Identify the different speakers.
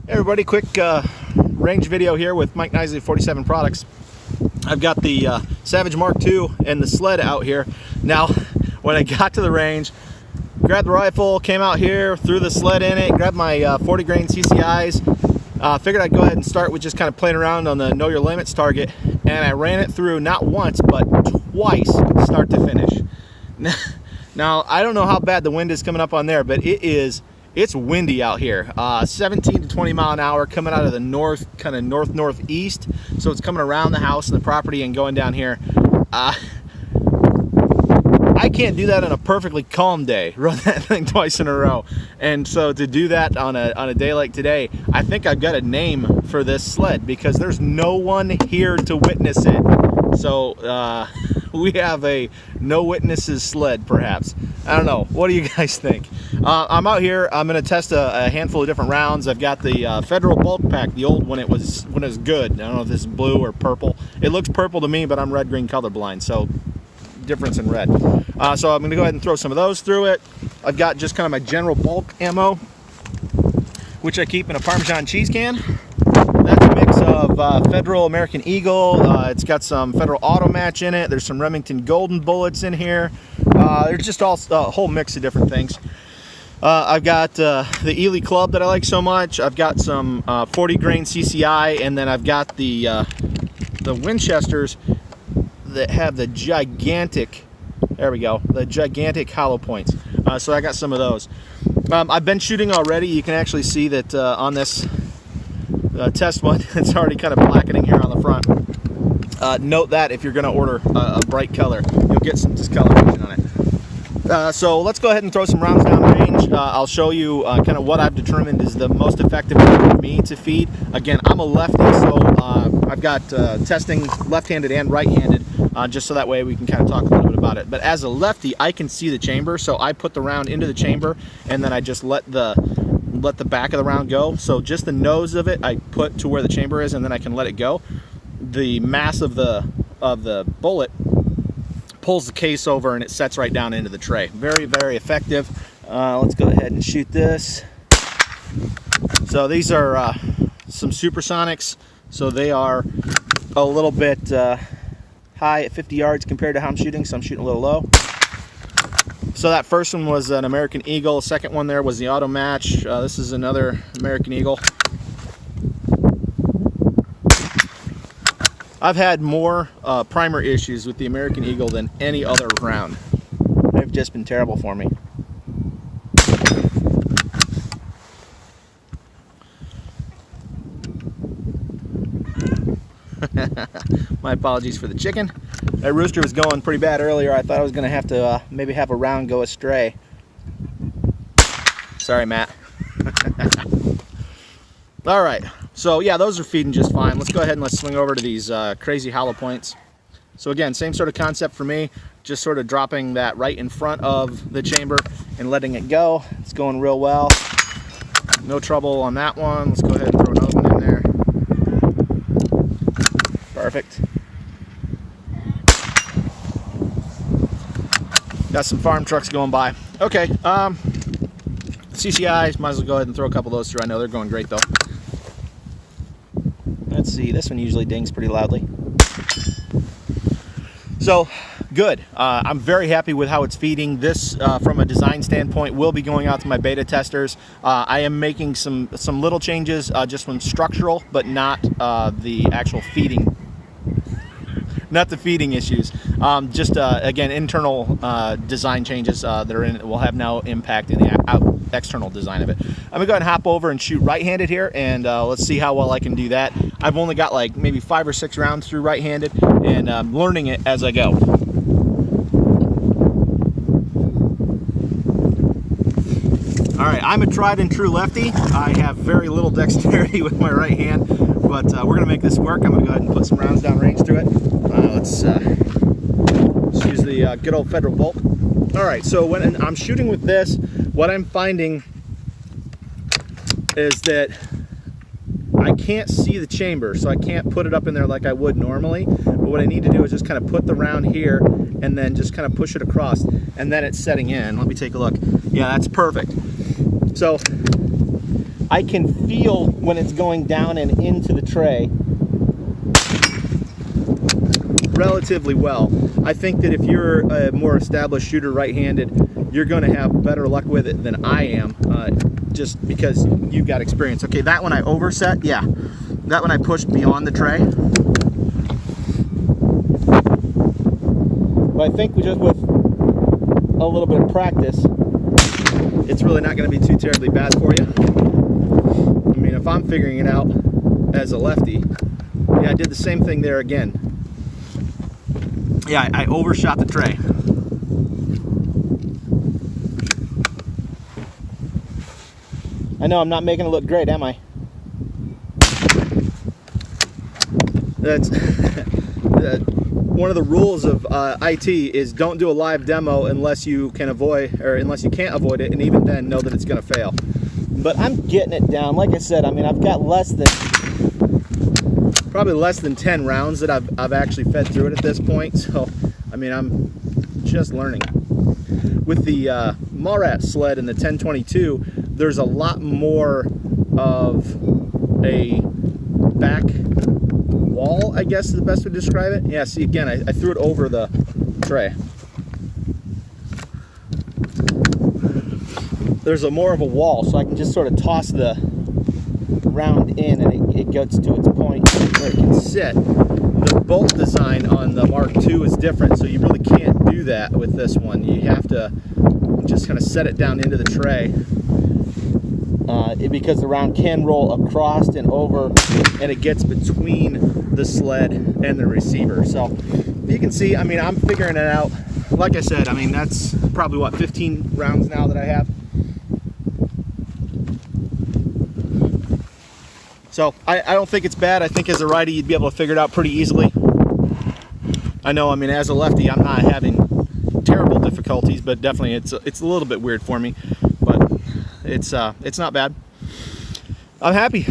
Speaker 1: Hey everybody, quick range video here with Mike Knisley 47 Products. I've got the Savage MKII and the Sled out here. Now, when I got to the range, grabbed the rifle, came out here, threw the Sled in it, grabbed my 40 grain CCIs, figured I'd go ahead and start with just kind of playing around on the know your limits target, and I ran it through not once but twice, start to finish. Now, I don't know how bad the wind is coming up on there, but it's windy out here. 17 to 20 mile an hour coming out of the north, kind of northeast. So it's coming around the house and the property and going down here. I can't do that on a perfectly calm day, run that thing twice in a row. And so to do that on a day like today, I think I've got a name for this sled because there's no one here to witness it. So we have a no witnesses sled, perhaps. I don't know. What do you guys think? I'm out here. I'm going to test a handful of different rounds. I've got the Federal bulk pack, the old when it was good. I don't know if this is blue or purple. It looks purple to me, but I'm red-green colorblind, so difference in red. So I'm going to go ahead and throw some of those through it. I've got just kind of my general bulk ammo, which I keep in a Parmesan cheese can. That's a mix of Federal American Eagle. It's got some Federal Auto Match in it. There's some Remington Golden bullets in here. There's just a whole mix of different things. I've got the Ely Club that I like so much. I've got some 40 grain CCI, and then I've got the Winchesters that have the gigantic, there we go, the gigantic hollow points. So I got some of those. I've been shooting already. You can actually see that on this test one, it's already kind of blackening here on the front. Note that if you're going to order a bright color, you'll get some discoloration on it. So let's go ahead and throw some rounds down range. I'll show you kind of what I've determined is the most effective way for me to feed. Again, I'm a lefty, so I've got testing left-handed and right-handed, just so that way we can kind of talk a little bit about it. But as a lefty, I can see the chamber, so I put the round into the chamber, and then I just let the back of the round go. So just the nose of it I put to where the chamber is, and then I can let it go. The mass of the bullet pulls the case over and it sets right down into the tray. Very, very effective. Let's go ahead and shoot this. So these are some supersonics, so they are a little bit high at 50 yards compared to how I'm shooting, so I'm shooting a little low. So that first one was an American Eagle. Second one there was the Auto Match. This is another American Eagle. I've had more primer issues with the American Eagle than any other round. They've just been terrible for me. My apologies for the chicken. That rooster was going pretty bad earlier. I thought I was going to have to maybe have a round go astray. Sorry, Matt. All right. So yeah, those are feeding just fine. Let's go ahead and let's swing over to these crazy hollow points. So again, same sort of concept for me, just sort of dropping that right in front of the chamber and letting it go. It's going real well. No trouble on that one. Let's go ahead and throw another one in there. Perfect. Got some farm trucks going by. Okay, CCIs, might as well go ahead and throw a couple of those through. I know they're going great though. Let's see, this one usually dings pretty loudly. So, good. I'm very happy with how it's feeding. This, from a design standpoint, will be going out to my beta testers. I am making some little changes just from structural, but not the actual feeding. Not the feeding issues. Just, again, internal design changes that are in it will have no impact in the external design of it. I'm gonna go ahead and hop over and shoot right-handed here, and let's see how well I can do that. I've only got like maybe 5 or 6 rounds through right-handed, and I'm learning it as I go. All right, I'm a tried and true lefty. I have very little dexterity with my right hand, but we're gonna make this work. I'm gonna go ahead and put some rounds down range through it. Let's use the good old Federal bulk. All right, so when I'm shooting with this, what I'm finding is that I can't see the chamber, so I can't put it up in there like I would normally. But what I need to do is just kind of put the round here and then just kind of push it across, and then it's setting in. Let me take a look. Yeah, that's perfect. So I can feel when it's going down and into the tray relatively well. I think that if you're a more established shooter right-handed, you're going to have better luck with it than I am, just because you've got experience. Okay, that one I overset, yeah. That one I pushed beyond the tray. But I think just with a little bit of practice, it's really not going to be too terribly bad for you. I mean, if I'm figuring it out as a lefty, yeah, I did the same thing there again. Yeah, I overshot the tray. I know I'm not making it look great, am I? That's one of the rules of IT is don't do a live demo unless you can avoid, or unless you can't avoid it, and even then know that it's going to fail. But I'm getting it down. Like I said, I mean, I've got probably less than 10 rounds that I've actually fed through it at this point. So, I mean, I'm just learning. With the Marat sled and the 1022, there's a lot more of a back wall, I guess is the best way to describe it. Yeah, see, again, I threw it over the tray. There's more of a wall, so I can just sort of toss the round in and it gets to its point where it can sit. The bolt design on the Mark II is different, so you really can't do that with this one. You have to just kind of set it down into the tray because the round can roll across and over, and it gets between the sled and the receiver. So you can see, I mean, I'm figuring it out. Like I said, I mean, that's probably what, 15 rounds now that I have. So I don't think it's bad. I think as a righty, you'd be able to figure it out pretty easily. I know, I mean, as a lefty, I'm not having terrible difficulties, but definitely it's a little bit weird for me. But it's not bad. I'm happy.